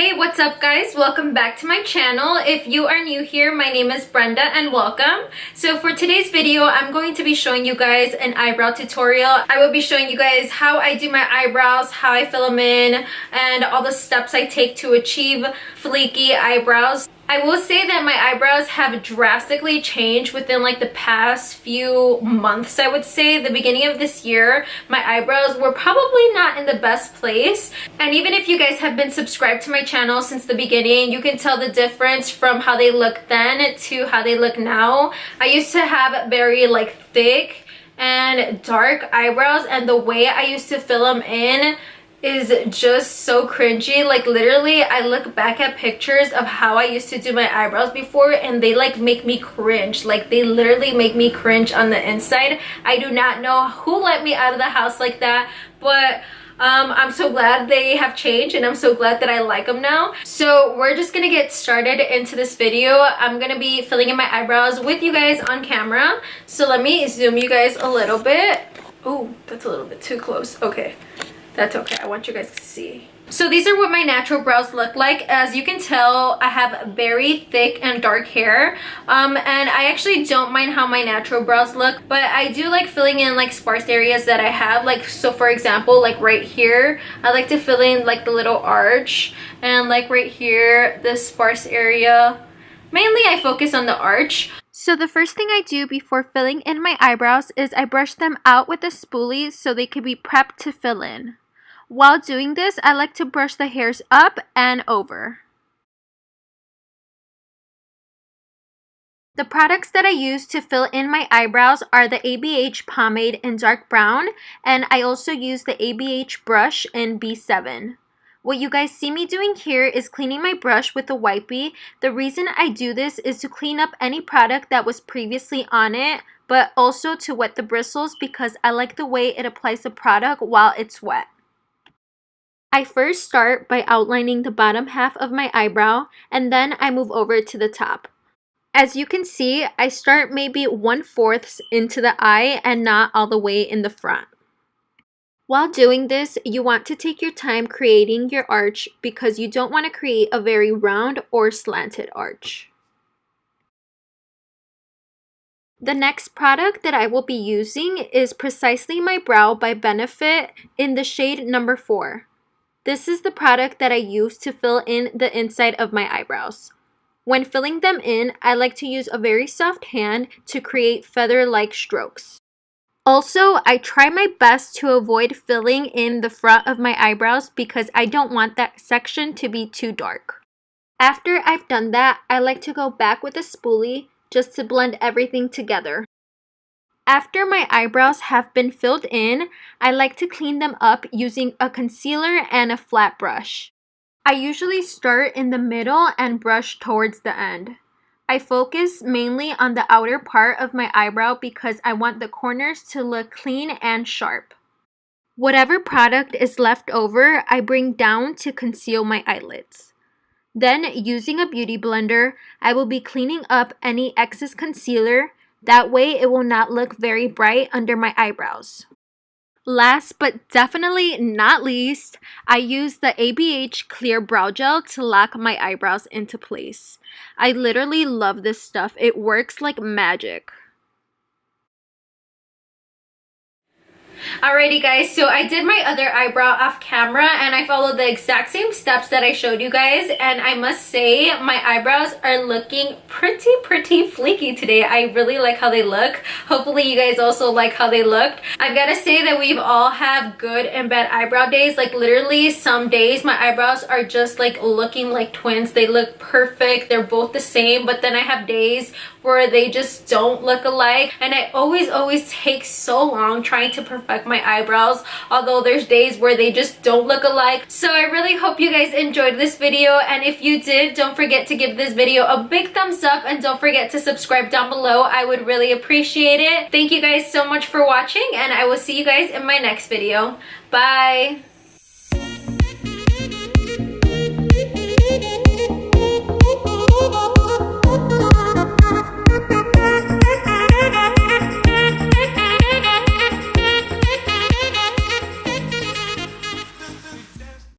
Hey, what's up guys? Welcome back to my channel. If you are new here, my name is Brenda and welcome. So for today's video, I'm going to be showing you guys an eyebrow tutorial. I will be showing you guys how I do my eyebrows, how I fill them in, and all the steps I take to achieve flaky eyebrows. I will say that my eyebrows have drastically changed within like the past few months. I would say the beginning of this year, my eyebrows were probably not in the best place. And even if you guys have been subscribed to my channel since the beginning, you can tell the difference from how they look then to how they look now. I used to have very like thick and dark eyebrows, and the way I used to fill them in is just so cringy. Like literally, I look back at pictures of how I used to do my eyebrows before and they like make me cringe. Like they literally make me cringe on the inside. I do not know who let me out of the house like that, but I'm so glad they have changed and I'm so glad that I like them now. So we're just gonna get started into this video. I'm gonna be filling in my eyebrows with you guys on camera. So let me zoom you guys a little bit. Oh, that's a little bit too close. Okay. That's okay, I want you guys to see. So these are what my natural brows look like. As you can tell, I have very thick and dark hair. And I actually don't mind how my natural brows look, but I do like filling in like sparse areas that I have. Like, so for example, like right here, I like to fill in like the little arch. And like right here, this sparse area. Mainly I focus on the arch. So the first thing I do before filling in my eyebrows is I brush them out with a spoolie so they can be prepped to fill in. While doing this, I like to brush the hairs up and over. The products that I use to fill in my eyebrows are the ABH pomade in dark brown, and I also use the ABH brush in B7. What you guys see me doing here is cleaning my brush with a wipey. The reason I do this is to clean up any product that was previously on it, but also to wet the bristles because I like the way it applies the product while it's wet. I first start by outlining the bottom half of my eyebrow, and then I move over to the top. As you can see, I start maybe 1/4 into the eye and not all the way in the front. While doing this, you want to take your time creating your arch because you don't want to create a very round or slanted arch. The next product that I will be using is Precisely My Brow by Benefit in the shade number 4. This is the product that I use to fill in the inside of my eyebrows. When filling them in, I like to use a very soft hand to create feather-like strokes. Also, I try my best to avoid filling in the front of my eyebrows because I don't want that section to be too dark. After I've done that, I like to go back with a spoolie just to blend everything together. After my eyebrows have been filled in, I like to clean them up using a concealer and a flat brush. I usually start in the middle and brush towards the end. I focus mainly on the outer part of my eyebrow because I want the corners to look clean and sharp. Whatever product is left over, I bring down to conceal my eyelids. Then, using a beauty blender, I will be cleaning up any excess concealer. That way, it will not look very bright under my eyebrows. Last but definitely not least, I use the ABH Clear Brow Gel to lock my eyebrows into place. I literally love this stuff. It works like magic. Alrighty guys, so I did my other eyebrow off camera and I followed the exact same steps that I showed you guys, and I must say my eyebrows are looking pretty flaky today. I really like how they look. Hopefully you guys also like how they looked. I've got to say that we've all have good and bad eyebrow days. Like literally some days my eyebrows are just like looking like twins. They look perfect. They're both the same, but then I have days where they just don't look alike, and I always take so long trying to perfect my eyebrows, although there's days where they just don't look alike. So I really hope you guys enjoyed this video, and if you did, don't forget to give this video a big thumbs up and don't forget to subscribe down below. I would really appreciate it. Thank you guys so much for watching, and I will see you guys in my next video. Bye!